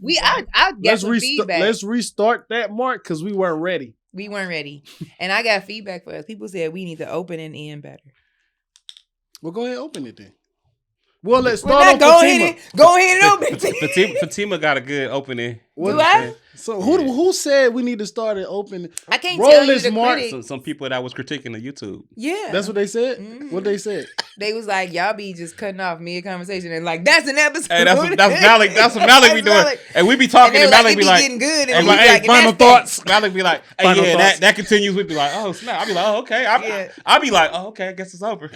I get some feedback. Let's restart that, Mark, because we weren't ready. We weren't ready. And I got feedback for us. People said we need to open and end better. Well, go ahead and open it then. Well, let's Well, start off go Fatima. ahead and open it. Fatima got a good opening. Do I? So who said we need to start it open? I can't tell you the Mark. critics. Some people that was critiquing the YouTube. Yeah. That's what they said? Mm-hmm. What they said? They was like, y'all be just cutting off mid-conversation and like, that's an episode. Hey, that's Malik. That's what Malik be doing. And we be talking and Malik be like, getting good. And we like, be like, final thoughts. Malik be like, hey, Final thoughts. that continues. We be like, oh, snap. I be like, oh, okay. I be like, oh, okay, I guess it's over.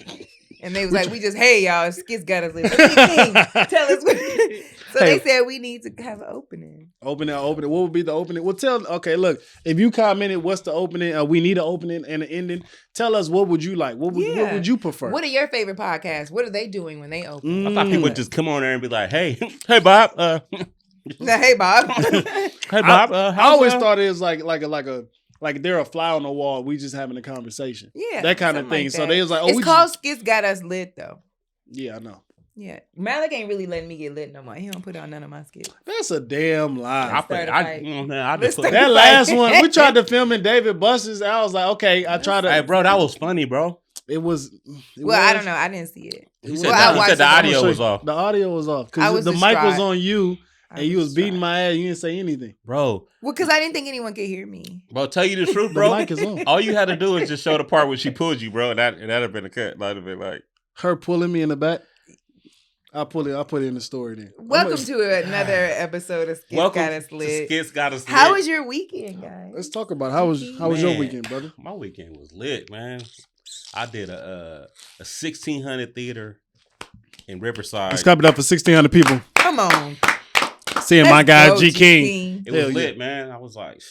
And they was like, we just, hey, y'all, Skits got us. What do you think? Tell us. So they said we need to have an opening. Opening. What would be the opening? Well, okay, look, if you commented what's the opening, we need an opening and an ending, tell us what would you like? What would you prefer? What are your favorite podcasts? What are they doing when they open? I thought people would just come on there and be like, hey Bob. Hey, Bob. Hey, Bob. I always thought it was like they're a fly on the wall. We just having a conversation. Yeah. That kind of thing. Like so they was like, it's called Skits Got Us Lit, though. Yeah, I know. Yeah. Malik ain't really letting me get lit no more. He don't put on none of my skits. That's a damn lie. That last one, we tried to film in David Buster's. I was like, okay, I tried to. Hey, bro, that was funny, bro. It was. I don't know. I didn't see it. He said the audio was off. The audio was off. Because the mic was on you. And you was beating my ass. You didn't say anything. Bro. Well, because I didn't think anyone could hear me. Bro, tell you the truth, bro. The mic is on. All you had to do is just show the part where she pulled you, bro. And that'd have been a cut. That'd have been like. Her pulling me in the back. I'll put it in the story then. Welcome to another episode of Skits Got Us Lit. Skits Got Us Lit. How was your weekend, guys? Let's talk about how was your weekend, brother? My weekend was lit, man. I did a 1,600 theater in Riverside. Let's clap it up for 1,600 people. Come on. Seeing my guy G King. It was lit, man. I was like,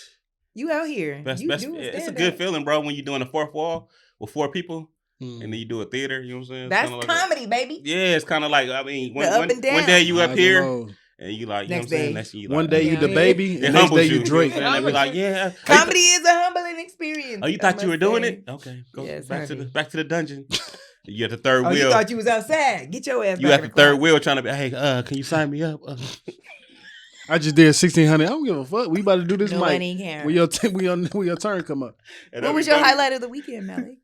you out here. It's a good feeling, bro, when you're doing a fourth wall with 4 people. And then you do a theater, you know what I'm saying? That's like comedy, baby. Yeah, it's kind of like, I mean, one day you up here, and you like, you know what I'm saying? Next day, one day you the baby, and next day you Drake. And they be like, yeah. Comedy is a humbling experience. Oh, you thought you were doing it? Okay, go back to the dungeon. You at the third wheel. You thought you was outside. Get your ass back. You at the third wheel trying to be, hey, can you sign me up? I just did 1,600. I don't give a fuck. We about to do this, Mike. Cares. When your turn come up. What was your highlight of the weekend, Malik?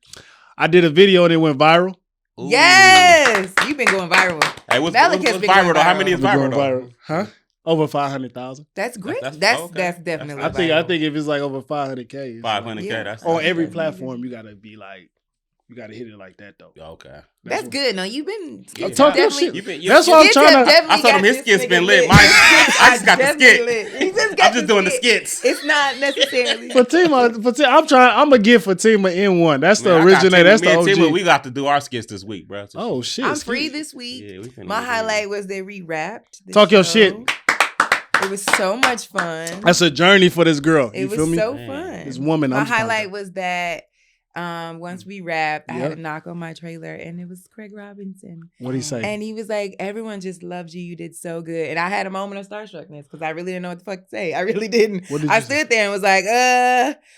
I did a video and it went viral. Ooh. Yes, you've been going viral. Hey, what's viral though? How many is viral though? Huh? Over 500,000. That's great. That's definitely. I think if it's like over 500K, 500K. That's on every platform. You gotta be like. You gotta hit it like that though. Okay, that's good. No, you've been talking your shit. That's what I'm trying to. I told him his skits been lit. I just got the skit. I'm just doing the skits. It's not necessarily Fatima. I'm gonna give Fatima N1. That's the originator. That's the OG. We got to do our skits this week, bro. Oh shit! I'm free this week. Yeah, my highlight was they re-rapped. Talk your shit. It was so much fun. That's a journey for this girl. It was so fun. This woman. My highlight was that. Once we wrapped, I had a knock on my trailer and it was Craig Robinson. What'd he say? And he was like, everyone just loves you. You did so good. And I had a moment of starstruckness because I really didn't know what the fuck to say. I really didn't. I stood there and was like,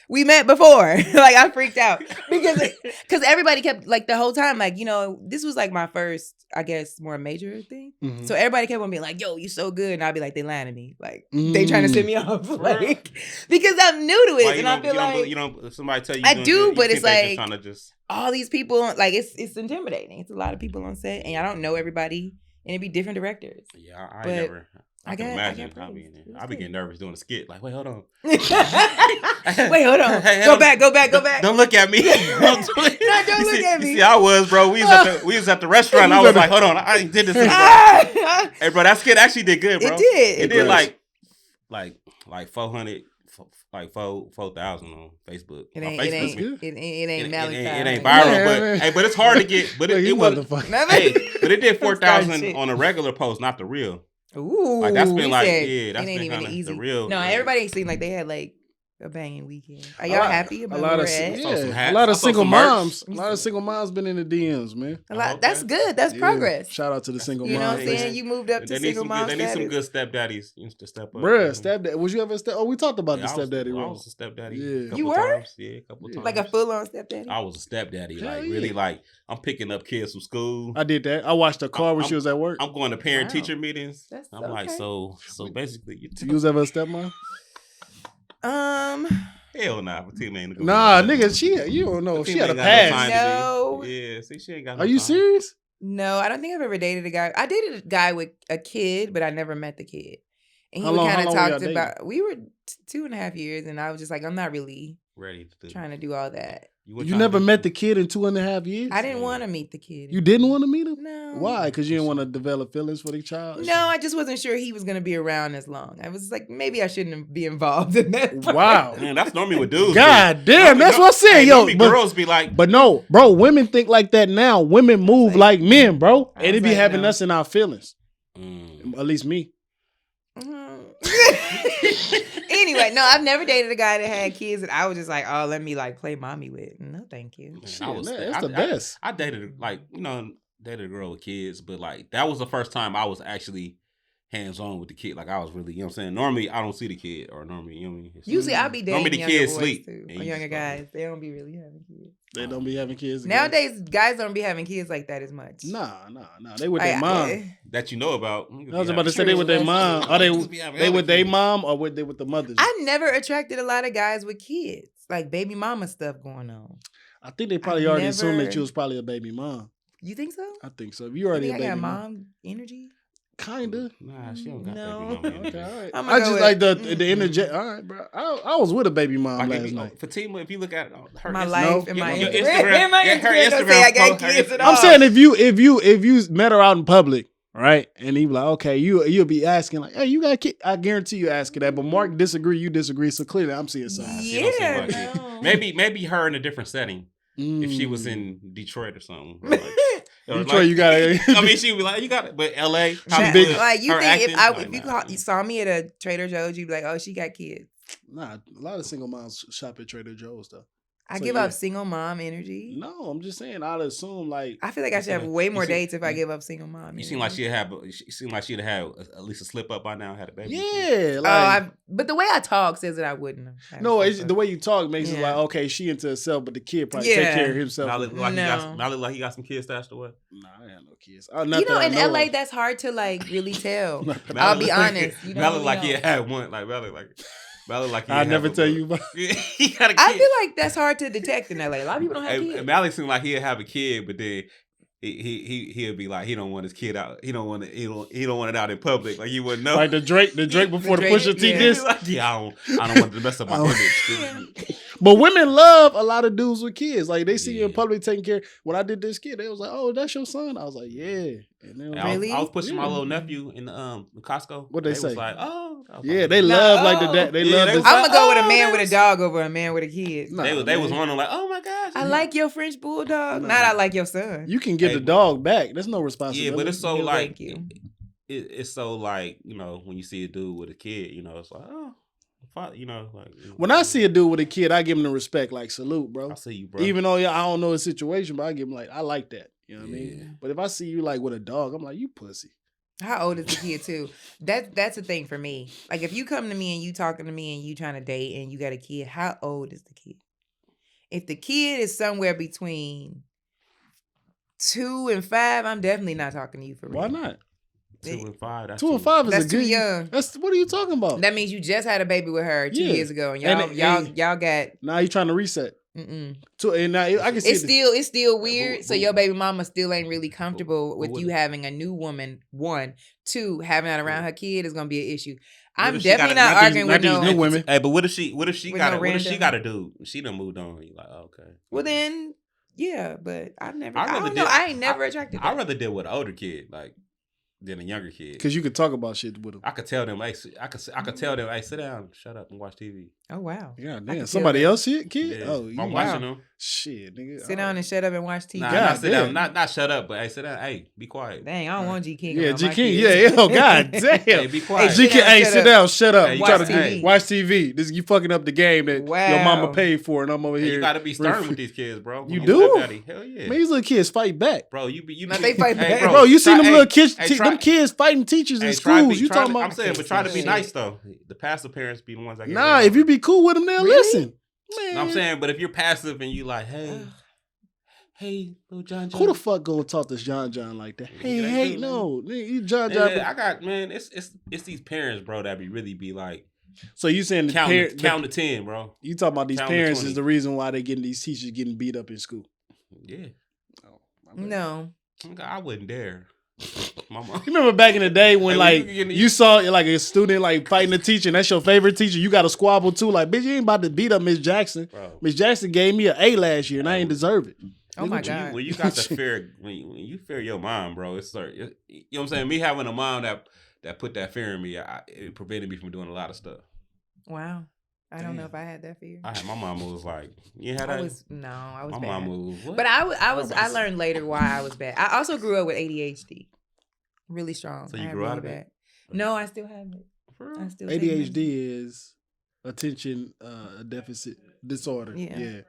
we met before. Like I freaked out because everybody kept like the whole time, like, you know, this was like my first, I guess, more major thing. Mm-hmm. So everybody kept on being like, yo, you so good. And I'd be like, they lying to me. Like they trying to send me off. Like, because I'm new to it. Well, and I feel like, you know, somebody tell you. I do, but it's like just... all these people, like it's intimidating. It's a lot of people on set, and I don't know everybody, and it'd be different directors. Yeah, I can imagine. I be getting nervous doing a skit. Like, wait, hold on. Wait, hold on. Go back. Don't look at me. Don't look at me. See, I was, bro. We was at the restaurant. I was like, hold on. I did this. Hey, bro, that skit actually did good, bro. It did like 400. Like 4,000 on Facebook. It ain't Malik. It ain't viral, but it's hard to get. But it was. Hey, but it did 4,000 on a regular post, not the real. Ooh, like that's been like that's been even kind of easy. the real. No, everybody seemed like they had like a banging weekend. Are y'all happy about where we're at? A lot of single moms. A lot of single moms been in the DMs, man. A lot. That's good. That's progress. Shout out to the single moms. You know what I'm saying? You moved up to single mom status. They need some good stepdaddies to step up. Bruh, stepdaddy. Was you ever a step? Oh, we talked about the stepdaddy role. I was a stepdaddy. Yeah. You were? Yeah, a couple times. Like a full-on stepdaddy? I was a stepdaddy. Really, like, I'm picking up kids from school. I did that. I watched her car when she was at work. I'm going to parent-teacher meetings. I'm like, so basically. You was ever a stepmom? Hell nah. Ain't nah, nigga, you don't know. She had a past. No. Yeah, see, she ain't got no Are you time. serious? No, I don't think I've ever dated a guy. I dated a guy with a kid, but I never met the kid. And he kind of talked about, we were 2.5 years, and I was just like, I'm not really ready to trying to do all that. You never met the kid in 2.5 years? I didn't want to meet the kid. You didn't want to meet him? No. Why? Because you didn't want to develop feelings for the child? No, I just wasn't sure he was going to be around as long. I was like, maybe I shouldn't be involved in that part. Wow. Man, that's normally what dudes God damn, that's what I'm saying, yo. But girls be like... But no, bro, women think like that now. Women move like men, bro. And they be having us in our feelings. At least me. Anyway, no, I've never dated a guy that had kids that I was just like, oh, let me like play mommy with. No, thank you. Shit, that's the best. I dated dated a girl with kids, but like that was the first time I was actually hands-on with the kid. Like I was really, you know what I'm saying? Normally I don't see the kid, or normally, you know what I mean? Usually I'll be dating the younger kids boys sleep. too, or younger guys. They don't be really having kids. They don't be having kids again. Nowadays, guys don't be having kids like that as much. Nah. They with their mom. That you know about. I was about to say they with their mom. Are they with their mom or with they with the mothers? I never attracted a lot of guys with kids. Like baby mama stuff going on. I think they probably already assumed that you was probably a baby mom. You think so? I think so. If you already a baby mom energy? Kinda. Nah, she don't got baby mama energy. Okay, all right. I just like the energy. All right, bro. I was with a baby mom last night. Fatima, if you look at her my life and my Instagram, her Instagram, say I got kids at all. I'm saying if you met her out in public, right, and he be like, okay, you'll be asking like, hey, you got a kid? I guarantee you asking that. But Mark disagree, you disagree. So clearly, I'm seeing something. Yeah, no. Maybe her in a different setting. If she was in Detroit or something. Detroit, you got it. I mean, she would be like, you got it. But LA, big. Like you think if you saw me at a Trader Joe's, you'd be like, oh, she got kids. Nah, a lot of single moms shop at Trader Joe's though. I give up single mom energy. No, I'm just saying. I'd assume like I feel like I should have way more dates if I give up single mom. You seem like she'd have. She seemed like she'd have at least a slip up by now. Had a baby. Yeah, like, but the way I talk says that I wouldn't. No, it's the way you talk makes it like okay, she into herself, but the kid probably take care of himself. Now look like he got some kids stashed away. Nah, I ain't no kids. In LA, that's hard to like really tell. I'll be honest. Now look like he had one. Like I never tell you about. He got a kid. I feel like that's hard to detect in LA. A lot of people don't have kids. Malik seemed like he'd have a kid, but then he'd be like he don't want his kid out. He don't want it out in public. Like you wouldn't know. Like the Drake before the Pusha T disc. Like, I don't want to mess up my image. But women love a lot of dudes with kids. Like they see you in public taking care. When I did this kid, they was like, "Oh, that's your son." I was like, "Yeah." And then really? I was pushing my little nephew in Costco. What they say? Was like, oh, yeah, they love like the dad. They love. I'm gonna go with a man with a dog over a man with a kid. They was wondering like, oh my gosh, I like your French bulldog. Not I like your son. You can get the dog back. There's no responsibility. Yeah, but it's so like thank you. It's so like when you see a dude with a kid, it's like when I see a dude with a kid, I give him the respect, like salute, bro. I see you, bro. Even though I don't know his situation, but I give him like I like that. You know what I mean? But if I see you like with a dog, I'm like, you pussy. How old is the kid too? That's the thing for me. Like if you come to me and you talking to me and you trying to date and you got a kid, how old is the kid? If the kid is somewhere between 2 and 5, I'm definitely not talking to you for real. Why not? 2 and 5. That's 2 and 5 is that's a good. Too young. What are you talking about? That means you just had a baby with her 2 years ago, and y'all got. Now you trying to reset. And now I can see it's still weird. So your baby mama still ain't really comfortable with you having a new woman. 1, 2, having that around her kid is gonna be an issue. I'm definitely not arguing with no new women. Hey, but what if she got a dude? She done moved on. You like okay? Well then, yeah, but I ain't never attracted. I'd rather deal with an older kid than a younger kid. Because you could talk about shit with them. I could tell them, hey, tell them, hey, sit down, shut up, and watch TV. Oh wow. Yeah, damn. Somebody else kid? Yeah. Oh, I'm watching them. Shit, nigga. Sit down and shut up and watch TV. Nah, not sit down. Not shut up, but hey, sit down. Hey, be quiet. Dang, I don't want G King. Yeah, G King. Yeah. Oh God damn. Hey, be quiet. G King. Hey, sit down. Shut up. Hey, You watch trying to TV. watch TV. This you fucking up the game that your mama paid for, and I'm over here. You got to be stern with these kids, bro. You do? Hell yeah. Man, these little kids fight back, bro. They fight back, bro. You seen them little kids? Them kids fighting teachers in schools. You talking about? I'm saying, but try to be nice though. The passive parents be the ones that get. Nah, if you be cool with them, they'll listen. Man. No, I'm saying, but if you're passive and you like, hey, little John. Who the fuck gonna talk to John like that? Hey, no, you John. I got, man. It's these parents, bro, that be like. So you saying count to 10, bro? You talking about these parents is the reason why they getting these teachers getting beat up in school? Yeah. Oh, no, I wouldn't dare. My mom. You remember back in the day when you saw like a student like fighting a teacher and that's your favorite teacher, you got to squabble too. Like, bitch, you ain't about to beat up Miss Jackson. Miss Jackson gave me an A last year and I ain't deserve it. Oh my God. When you got the fear, when you fear your mom, bro, you know what I'm saying? Me having a mom that put that fear in me, it prevented me from doing a lot of stuff. Wow. I don't know if I had that fear. My mama was like, you had that? I was bad. My mama was, what? But I learned later why I was bad. I also grew up with ADHD. Really strong. So you grew out of it? No, I still have it. I still ADHD is attention deficit disorder. Yeah.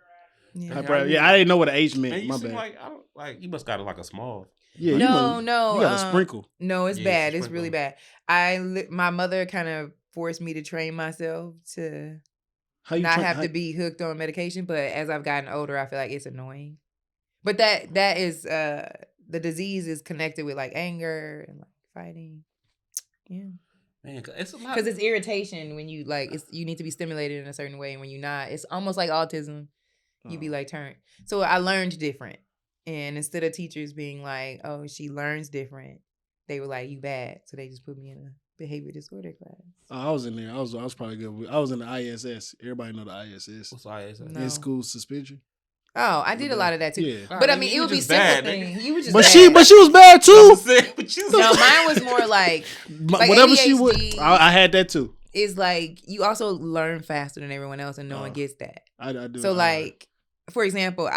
I didn't know what an H meant. My bad. Like you must got like a small. Yeah. No. You got a sprinkle. No, it's bad. It's really bad. My mother kind of forced me to train myself to not have to be hooked on medication. But as I've gotten older, I feel like it's annoying. But that is the disease is connected with like anger and like fighting. Yeah. Man, it's a lot. Because it's irritation when you you need to be stimulated in a certain way, and when you're not, it's almost like autism. You be like turned. So I learned different, and instead of teachers being like, "Oh, she learns different," they were like, "You bad," so they just put me in a behavior disorder class. I was in there. I was probably good. I was in the ISS. Everybody know the ISS. What's ISS? No. In school suspension. Oh, I did a lot of that too. Yeah. But I mean, it would be simple things. You was just but bad. she was bad too. No, mine was more like whatever ADHD she would. I had that too. Is like you also learn faster than everyone else, and no one gets that. I do. So for example,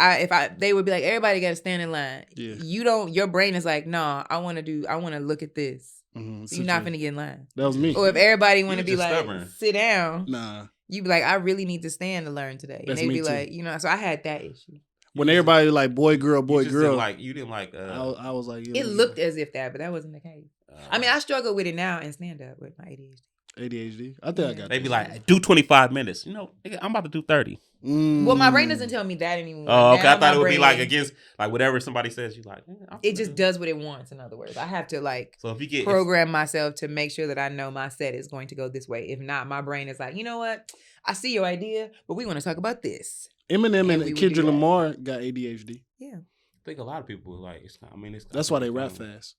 they would be like, everybody got to stand in line. Yeah. You don't. Your brain is like, no, I want to look at this. Mm-hmm. So you're not finna get in line. That was me. Or if everybody want to be like, stubborn. Sit down. Nah. You be like, I really need to stand to learn today. That's and they me be too. like, so I had that issue. When everybody boy, girl. You didn't like. I was like, it looked as if that, but that wasn't the case. I mean, I struggle with it now and stand up with my ADHD. ADHD. I think I got. They be like, do 25 minutes. You know, I'm about to do 30. Well, my brain doesn't tell me that anymore. Oh, okay. Now I thought it would be like brain, against whatever somebody says. You like. It just does what it wants. In other words, I have to So if you get program myself to make sure that I know my set is going to go this way. If not, my brain is like, you know what? I see your idea, but we want to talk about this. Eminem and Kendrick Lamar got ADHD. Yeah, I think a lot of people like. That's why they rap fast.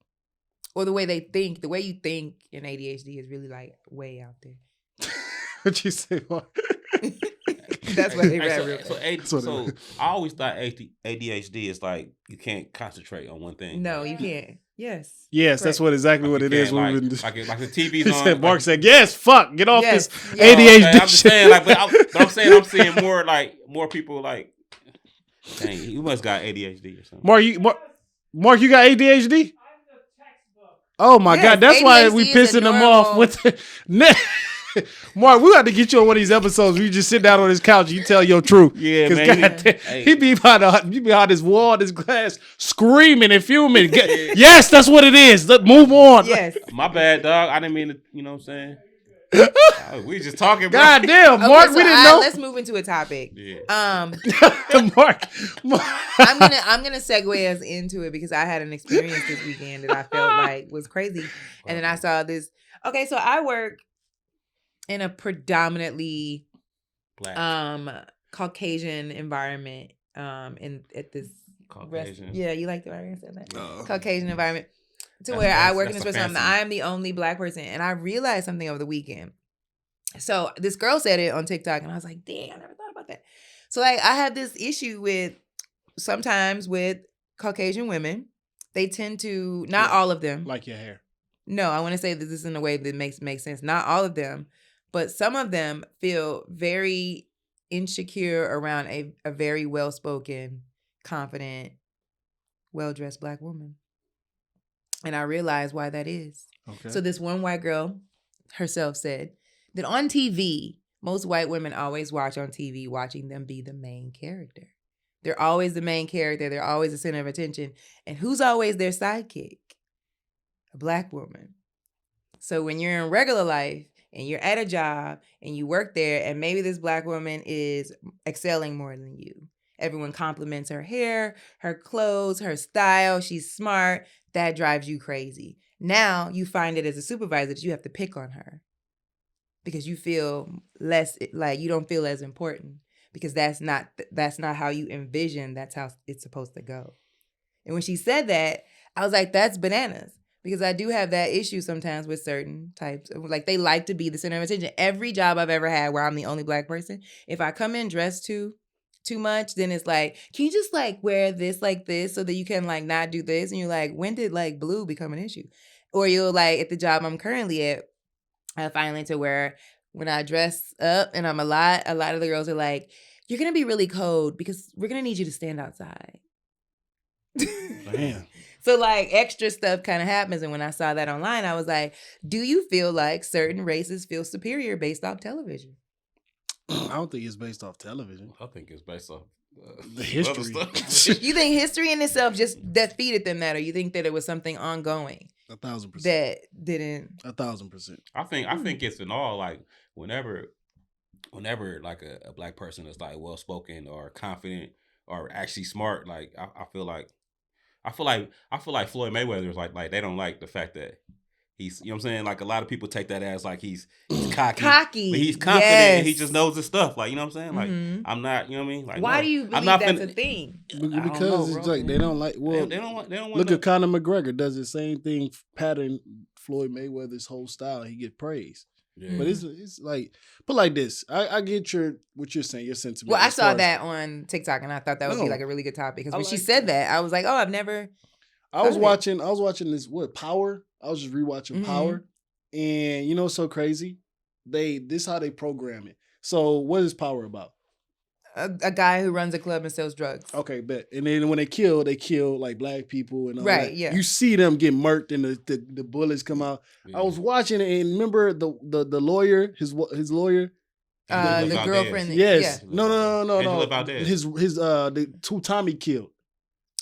Or the way they think, the way you think in ADHD is really like way out there. What you say? What? That's why they rap real fast. So I always thought ADHD is like you can't concentrate on one thing. No, you can't. Yes. Yes, correct. that's what exactly what it is. Like the TV's on. Said, Mark said, "Yes, fuck, get off this ADHD." Okay, I'm just saying, I'm seeing more people like. Dang, you must got ADHD or something. Mark, you got ADHD? Oh my God, that's ADHD why we pissing them off with the Mark, we got to get you on one of these episodes where you just sit down on this couch and you tell your truth. Yeah, man. He be behind this wall, this glass, screaming and fuming. Yes, that's what it is. Let's move on. Yes. My bad, dog. I didn't mean to, you know what I'm saying? We just talking, bro. God damn, Mark, we didn't know. Let's move into a topic. Yeah. Mark. I'm gonna segue us into it because I had an experience this weekend that I felt like was crazy. And then I saw this. Okay, so I work in a predominantly Black. Caucasian environment. At this Caucasian. Yeah, you like the way I said that? No. Caucasian environment. Where I work in this restaurant, I am the only Black person, and I realized something over the weekend. So this girl said it on TikTok, and I was like, "Damn, I never thought about that." So I have this issue sometimes with Caucasian women. They tend to, not all of them. Like your hair. No, I want to say this in a way that makes sense. Not all of them, but some of them feel very insecure around a very well-spoken, confident, well-dressed Black woman. And I realized why that is. Okay. So this one white girl herself said that on TV, most white women always watch on TV, watching them be the main character. They're always the main character. They're always the center of attention. And who's always their sidekick? A Black woman. So when you're in regular life and you're at a job and you work there and maybe this Black woman is excelling more than you. Everyone compliments her hair, her clothes, her style. She's smart. That drives you crazy. Now you find it as a supervisor that you have to pick on her because you feel less, like you don't feel as important because that's not how you envision that's how it's supposed to go. And when she said that, I was like, that's bananas. Because I do have that issue sometimes with certain types of, like, they like to be the center of attention. Every job I've ever had where I'm the only Black person, if I come in dressed too much, then it's like, can you just like wear this like this so that you can like not do this? And you're like, when did like blue become an issue? Or you'll like, at the job I'm currently at, I finally to where when I dress up and I'm a lot of the girls are like, you're going to be really cold because we're going to need you to stand outside. Damn. So like extra stuff kind of happens. And when I saw that online, I was like, do you feel like certain races feel superior based off television? I don't think it's based off television. I think it's based off the history. You think history in itself just that feeded them that, or you think that it was something ongoing? 1,000%. That didn't. 1,000%. I think it's in all, like whenever like a Black person is like well spoken or confident or actually smart, like I feel like Floyd Mayweather is like they don't like the fact that he's, you know what I'm saying? Like a lot of people take that as like he's cocky. But he's confident and he just knows his stuff. Like, you know what I'm saying? Like I'm not, you know what I mean? Like, why do you believe that's a thing? Because it's like they don't like, well, they don't want look at Conor McGregor does the same thing, pattern Floyd Mayweather's whole style. He get praised. Yeah. But it's like, but like this, I get what you're saying, your sentiment. Well, I saw that on TikTok and I thought that would be like a really good topic because when she said that, I was like, oh, I've never. I was watching this Power. I was just rewatching Power, and you know what's so crazy? This how they program it. So what is Power about? A guy who runs a club and sells drugs. Okay, bet. And then when they kill like Black people and all right, that. Yeah. You see them get murked and the bullets come out. Yeah. I was watching it and remember the lawyer, his lawyer. The girlfriend. Yes. Yeah. No. His the two Tommy killed.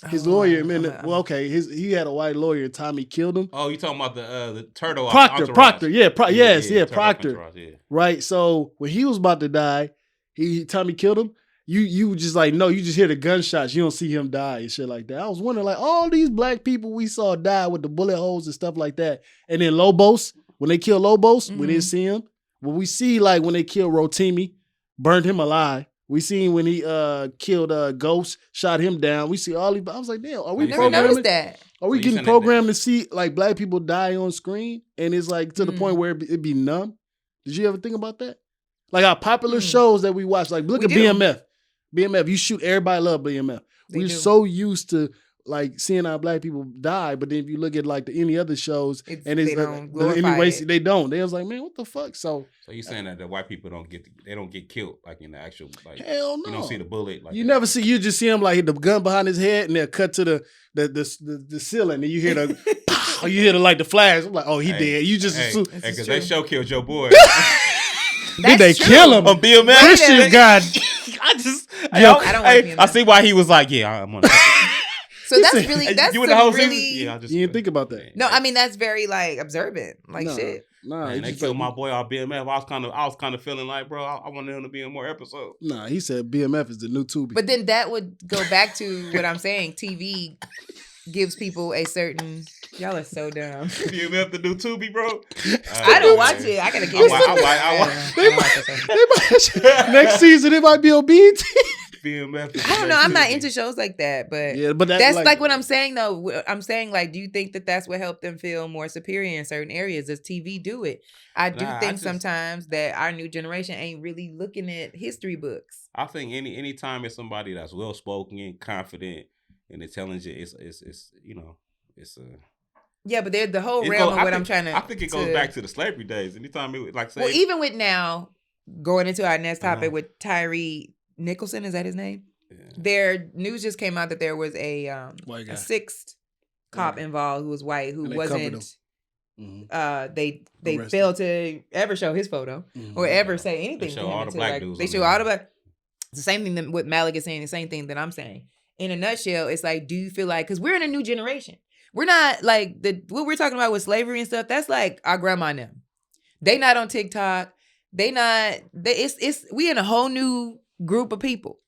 His lawyer, he had a white lawyer and Tommy killed him. Oh, you talking about the turtle? Proctor, Proctor. Yeah. Right. So when he was about to die, Tommy killed him. You just like, no, you just hear the gunshots. You don't see him die and shit like that. I was wondering, like, all these Black people we saw die with the bullet holes and stuff like that. And then Lobos, when they killed Lobos, we didn't see him. When we see, like, when they killed Rotimi, burned him alive. We seen when he killed Ghost, shot him down. We see all these. I was like, damn, are we programming that? Are we getting programmed to see like Black people die on screen? And it's like to the point where it be numb. Did you ever think about that? Like our popular shows that we watch, like look at BMF. BMF, you shoot, everybody love BMF. We're so used to like seeing our Black people die, but then if you look at like any other shows, they don't. They was like, man, what the fuck? So you saying that the white people don't get killed like in the actual, like, hell no. You don't see the bullet, like you never see. You just see him like hit the gun behind his head, and they'll cut to the ceiling, and you hear the pow, you hear the flash. I'm like, oh, he dead. You just assume because they show killed your boy. Did they kill him on BMF? Christian God. I see why he was like, yeah, I'm gonna. So that's really you didn't think about that. No, I mean that's very like observant, like shit. Nah, man, they killed my boy on BMF. I was kind of feeling like, bro, I wanted him to be in more episodes. Nah, he said BMF is the new Tubi. But then that would go back to what I'm saying. TV gives people a certain. Y'all are so dumb. BMF the new Tubi, bro. I don't watch it. I gotta get it. Next season it might be on BET. BMF. I don't know. I'm not into shows like that, but that's like what I'm saying though. I'm saying like, do you think that that's what helped them feel more superior in certain areas? Does TV do it? I do think sometimes that our new generation ain't really looking at history books. I think any time it's somebody that's well spoken, confident, and intelligent, it's you know, it's a. Yeah, but they're the whole realm of what I'm trying to. I think it goes back to the slavery days. Anytime it like say, well, even with now, going into our next topic with Tyree Nicholson, is that his name? Yeah. Their news just came out that there was a sixth cop involved who was white who wasn't. They failed to ever show his photo or ever say anything. They show all the black dudes. They show all the black. It's the same thing that what Malik is saying. The same thing that I'm saying. In a nutshell, it's like, do you feel like, because we're in a new generation, we're not like what we're talking about with slavery and stuff. That's like our grandma and them. They not on TikTok. We in a whole new group of people.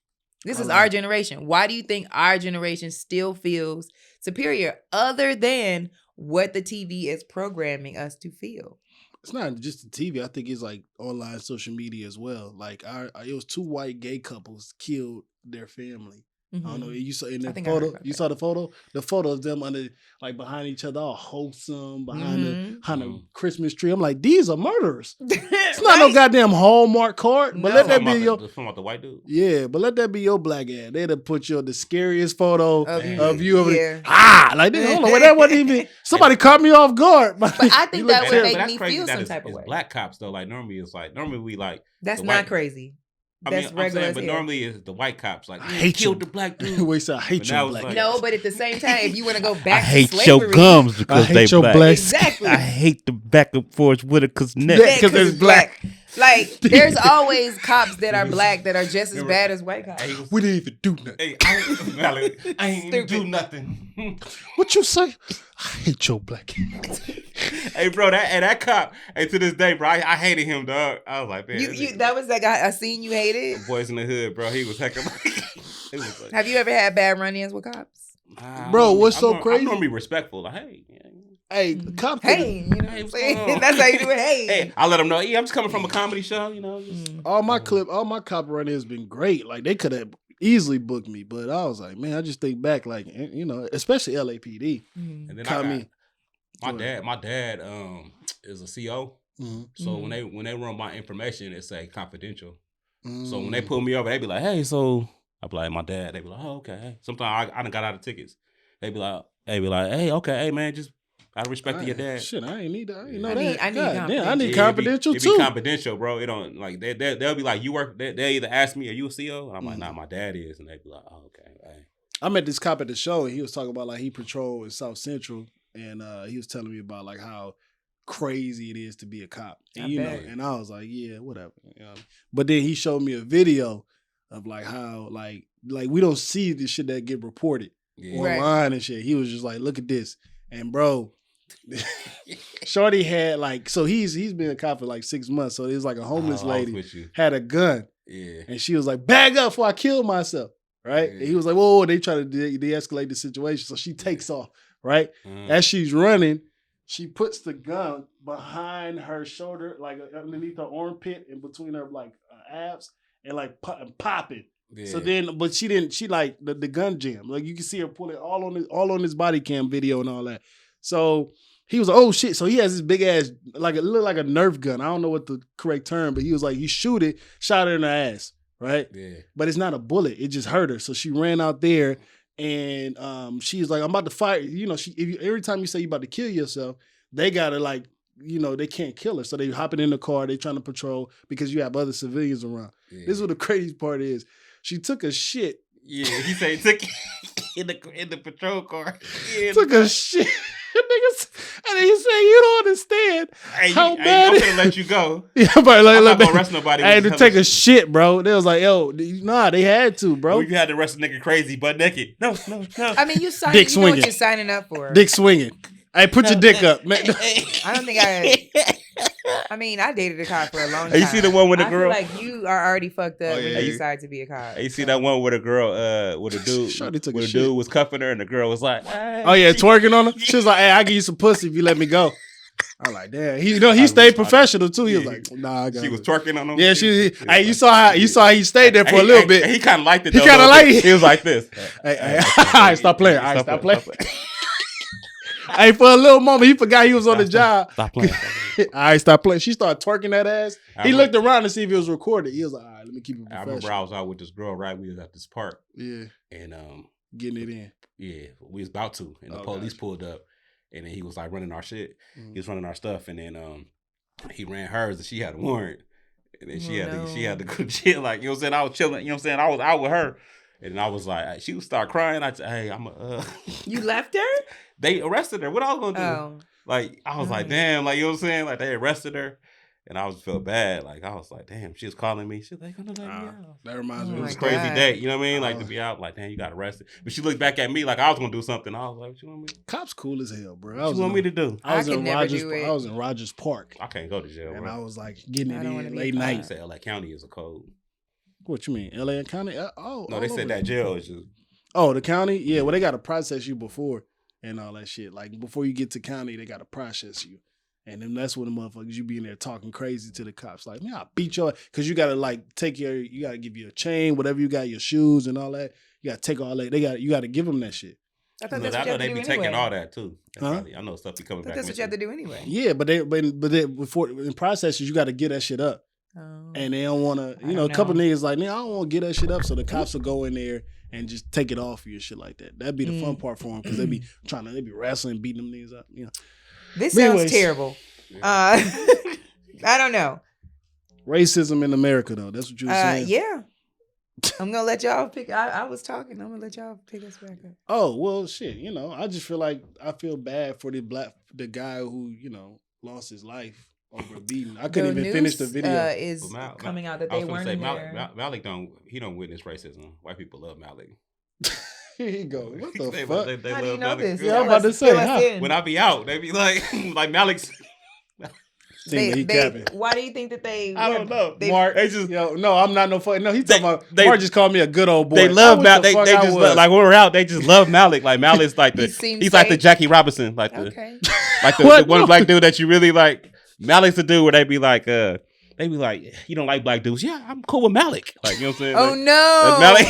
This is our generation. Why do you think our generation still feels superior other than what the TV is programming us to feel? It's not just the TV. I think it's like online social media as well. Like it was 2 white gay couples killed their family. Mm-hmm. I don't know. You saw in that photo. You saw the photo. The photo of them under, like, behind each other, all wholesome behind the Christmas tree. I'm like, these are murderers. It's not no goddamn Hallmark card. But let that be your. The white dude. Yeah, but let that be your black ass. They'd have put the scariest photo of you. Like this. Hold on, well, that wasn't even. Somebody caught me off guard. But I think that would make me feel some type of way. Black cops though, like normally we like. That's not crazy. That's regular. But normally it's the white cops. Like, I hate killed the black dude. Wait, so I hate your black. No, but at the same time, if you want to go back to slavery, I hate your gums because they black. Exactly. I hate the back and forth with it because it's black. Like, there's always cops that are black that are just as bad as white cops. We didn't even do nothing. Hey, I ain't even do nothing. What you say? I hate your black. Hey, bro, that cop, to this day, bro, I hated him, dog. I was like, man. That was that guy, a scene you hated? Boys in the Hood, bro. He was heckin' like, have you ever had bad run-ins with cops? Bro, what's so crazy? I'm gonna be respectful. Like, hey, the cops. Hey, you know what I'm saying? That's how you do it. Hey, I let them know. Yeah, I'm just coming from a comedy show. You know, all my cop run-ins been great. Like, they could have easily booked me, but I was like, man, I just think back, like, you know, especially LAPD. And then my dad is a CO. Mm-hmm. So when they run my information, it say confidential. Mm-hmm. So when they pull me over, they be like, hey, so I be like, my dad. They be like, oh, okay. Sometimes I done got out of tickets. They be like, hey, okay, hey man, just out of respect to your dad. Shit, I ain't need that. I ain't know that. I need confidential too. It be confidential, bro. It don't like they'll be like, you work. They'll either ask me, are you a CO? And I'm like, nah, my dad is. And they be like, oh, okay. Hey. I met this cop at the show, and he was talking about like he patrolled in South Central, and he was telling me about like how crazy it is to be a cop. And, you know, and I was like, yeah, whatever. You know? But then he showed me a video of like how like we don't see the shit that get reported online and shit. He was just like, look at this, and bro. Shorty had like, so he's been a cop for like 6 months. So it was like a homeless lady had a gun, and she was like, "Bag up before I kill myself." Right? And he was like, "Whoa!" They try to de-escalate the situation, so she takes off. Right? As she's running, she puts the gun behind her shoulder, like underneath her armpit, and between her like abs, and like pop it. Yeah. So then, but she like the gun jam. Like you can see her pull it all on his body cam video and all that. So he was like, oh shit. So he has this big ass, like it looked like a Nerf gun. I don't know what the correct term, but he was like, he shot her in the ass, right? Yeah. But it's not a bullet. It just hurt her. So she ran out there and she was like, I'm about to fire. You know, every time you say you're about to kill yourself, they gotta like, you know, they can't kill her. So they hopping in the car, they trying to patrol because you have other civilians around. Yeah. This is what the crazy part is. She took a shit. Yeah, he said he took in the patrol car. Yeah, took a shit. Niggas, and he said, "You don't understand how bad." I'm gonna let you go. Yeah, but like, I'm not gonna arrest nobody. I had to take a shit, bro. They was like, "Yo, nah, they had to, bro." Well, you had to arrest a nigga crazy, butt naked. No. I mean, you know what you're signing up for. Dick swinging. Hey, put your dick up, man. I don't think I mean, I dated a cop for a long time. You see the one with the girl? I feel like you are already fucked up when you decide to be a cop. You see that one with a girl, with a dude was cuffing her and the girl was like, oh yeah, twerking on her? She was like, hey, I'll give you some pussy if you let me go. I'm like, damn. He stayed professional too. He was like, nah, I got She was twerking on him. Yeah, hey, you saw how he stayed there for a little bit. He kind of liked it though. He kind of liked it. He was like this. Hey, all right, stop playing. All right, stop playing. Hey, for a little moment, he forgot he was on the job. Stop playing. All right, stop playing. She started twerking that ass. He looked around to see if it was recorded. He was like, all right, let me keep it professional. I remember I was out with this girl, right? We was at this park. Yeah. And getting it in. Yeah, we was about to. And the police pulled up. And then he was like running our shit. He was running our stuff. And then he ran hers and she had a warrant. And then she had to go chill. Like, you know what I'm saying? I was chilling. You know what I'm saying? I was out with her. And I was like, she would start crying. I said, hey, You left her? They arrested her. What I was going to do? Oh. Like, I was like, damn. Like, you know what I'm saying? Like, they arrested her. And I was felt bad. Like, I was like, damn. She was calling me. She was like, gonna let me out. That reminds me. It was a crazy day. You know what I mean? Like, to be out. Like, damn, you got arrested. But she looked back at me like I was going to do something. I was like, what you want me to do? Cops cool as hell, bro. What you want me to do? I was in Rogers Park. I can't go to jail, bro. And I was like getting it in late night. They said LA County is a code. What you mean? LA County? No, they said that jail is just... Oh, the county? Yeah, well, they got to process you before and all that shit. Like, before you get to county, they got to process you. And then that's when the motherfuckers, you be in there talking crazy to the cops. Like, man, I'll beat your... Because you got to, like, you got to give you a chain, whatever you got, your shoes and all that. You got to take all that. You got to give them that shit. I thought that's what you have to do anyway. Taking all that, too. Huh? I know stuff be coming back. That's what you have to do anyway. Yeah, but before, in processes, you got to get that shit up. Oh. And they don't want to... a couple niggas like, I don't want to get that shit up. So the cops will go in there and just take it off you and shit like that. That'd be the fun part for them because they be wrestling, beating them niggas up. This sounds terrible. I don't know. Racism in America, though. That's what you were saying. Yeah. I'm gonna let y'all pick. I was talking. I'm gonna let y'all pick us back up. Oh well, shit. I just feel like I feel bad for the guy who lost his life over beating. I couldn't even finish the video. Is coming out that they weren't in there. Malik don't witness racism. White people love Malik. Here you go. What the fuck? How do you know this? Yeah, I'm about to say. When I be out, they be like Malik's. Why do you think that they? I don't know. Mark, they just no. I'm not no fuck. No, he's talking about. Mark just called me a good old boy. They love Malik. They just love, like when we're out. They just love Malik. Like Malik's like he's like the Jackie Robinson, like the one black dude that you really like. Malik's the dude where they be like, you don't like black dudes? Yeah, I'm cool with Malik. Like, you know what I'm saying? Oh, like, no. Malik.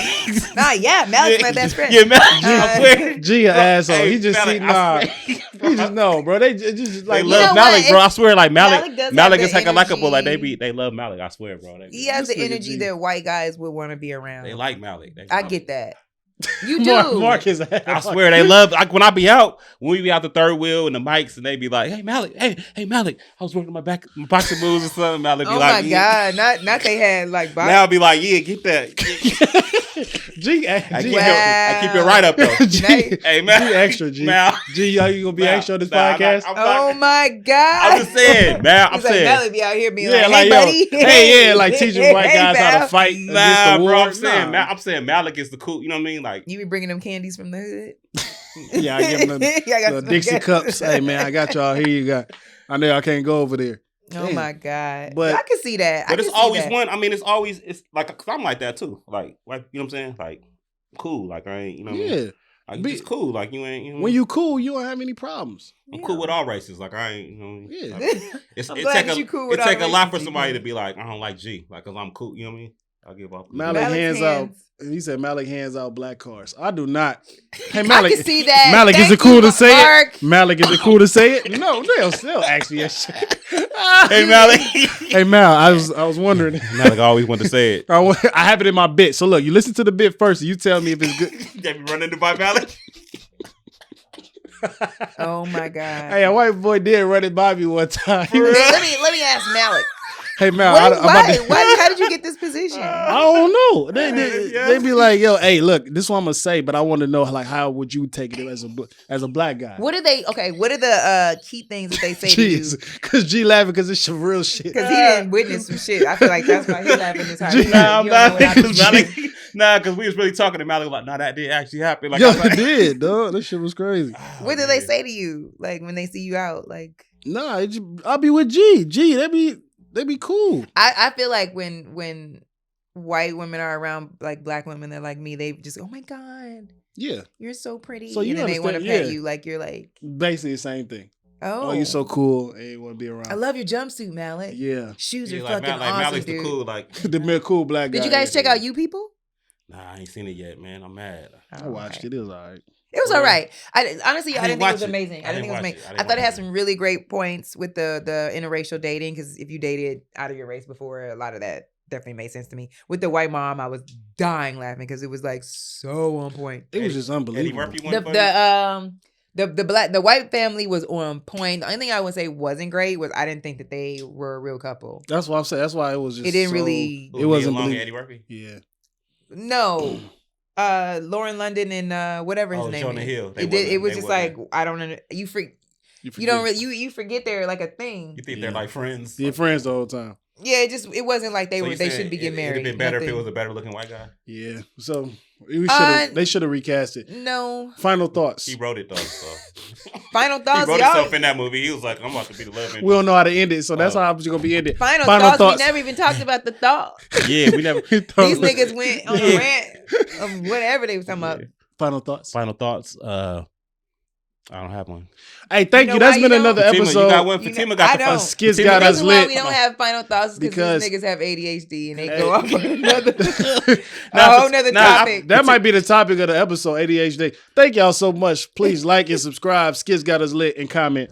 Malik's my best friend. Yeah, Malik. G an asshole. He just see, he just know, bro. They just like, they love Malik, bro. I swear, like, Malik is like a likable. Like, they love Malik. I swear, bro. He has the energy that white guys would want to be around. They like Malik. I get that. You do. Mark is I swear they love, like when I be out, when we be out the third wheel and the mics and they be like, hey Malik, hey Malik, I was working my boxing moves or something. Malik be like, oh my God, not they had like boxing. Now I'll be like, yeah, get that. G, I keep it right up though. Hey man, G extra G. G, are you gonna be extra on this podcast? Oh my God. I'm just saying, man. I'm saying Malik be out here being like, hey buddy, hey, like teaching white guys how to fight. Nah, bro. I'm saying Malik is the cool. You know what I mean? Like you be bringing them candies from the hood. Yeah, I give them the Dixie cups. Hey man, I got y'all. Here you go. I know I can't go over there. Oh my God. But I can see that. But it's always one. I mean, it's like, cause I'm like that too. Like, you know what I'm saying? Like, cool. Like, I ain't, you know what I mean? Like, just cool. Like, you ain't, you know. When you cool, you don't have any problems. I'm cool with all races. Like, I ain't, you know. Yeah. Like, it take a lot for somebody to be like, I don't like G. Like, cause I'm cool. You know what I mean? I'll give up. Malik hands out. He said Malik hands out black cards. I do not. Hey Malik, I can see that. Malik, is it cool to say it? Malik, is it cool to say it? No, they'll still ask me that shit. Hey Malik. Hey Mal, I was wondering. Malik always wanted to say it. I have it in my bit. So look, you listen to the bit first, and you tell me if it's good. Get me running to by Malik. Oh my God. Hey, a white boy did run it by me one time. Let me ask Malik. Hey Mal, why? How did you get this position? I don't know. They be like, yo, hey, look, this is what I'm gonna say, but I want to know, like, how would you take it as a black guy? What are the key things that they say to you? Because G laughing because it's some real shit. Because he didn't witness some shit. I feel like that's why he laughing this hard. Because we was really talking to Malik like, that did actually happen. Like, yo, it did, dog. This shit was crazy. What do they say to you, like when they see you out? Like, nah, I'll be with G. They be cool. I feel like when white women are around like black women, they're like me. They just, oh my God, yeah, you're so pretty. So and then they want to pet you like you're like basically the same thing. Oh, you're so cool and you want to be around. I love your jumpsuit, Malik. Yeah, shoes are fucking awesome, Malik's dude. the cool, like the cool black guy. Did you guys check out You People? Nah, I ain't seen it yet, man. I'm mad. I watched it. It was all right. It was all right. I didn't think it was amazing. I didn't think it was amazing. I thought it had some really great points with the interracial dating, because if you dated out of your race before, a lot of that definitely made sense to me. With the white mom, I was dying laughing because it was like so on point. It was just unbelievable. Eddie Murphy The white family was on point. The only thing I would say wasn't great was I didn't think that they were a real couple. That's what I'm saying. That's why it was just. It didn't really. It wasn't long Eddie Murphy. Yeah. No. Lauren London and whatever his name Jonah is. Hill. It was just like I don't know. You don't really you forget they're like a thing. You think they're like friends? Yeah, friends the whole time. Yeah, it wasn't like they should be getting married. It'd been better if it was a better looking white guy. Yeah. So they should have recast it. No. Final thoughts. He wrote it though. So. Final thoughts. He wrote himself in that movie. He was like, I'm about to be the love interest. We don't know how to end it, so that's how it's gonna be ended. Final thoughts. We never even talked about the thought. Yeah, we never. These niggas went on a rant of whatever they was talking about. Final thoughts. I don't have one. Hey, thank you. That's been another episode. You got one. Fatima got the first. Skits got us lit. The reason why we don't have final thoughts because these niggas have ADHD and they go off on a whole nother topic. That might be the topic of the episode, ADHD. Thank y'all so much. Please like and subscribe. Skits got us lit and comment.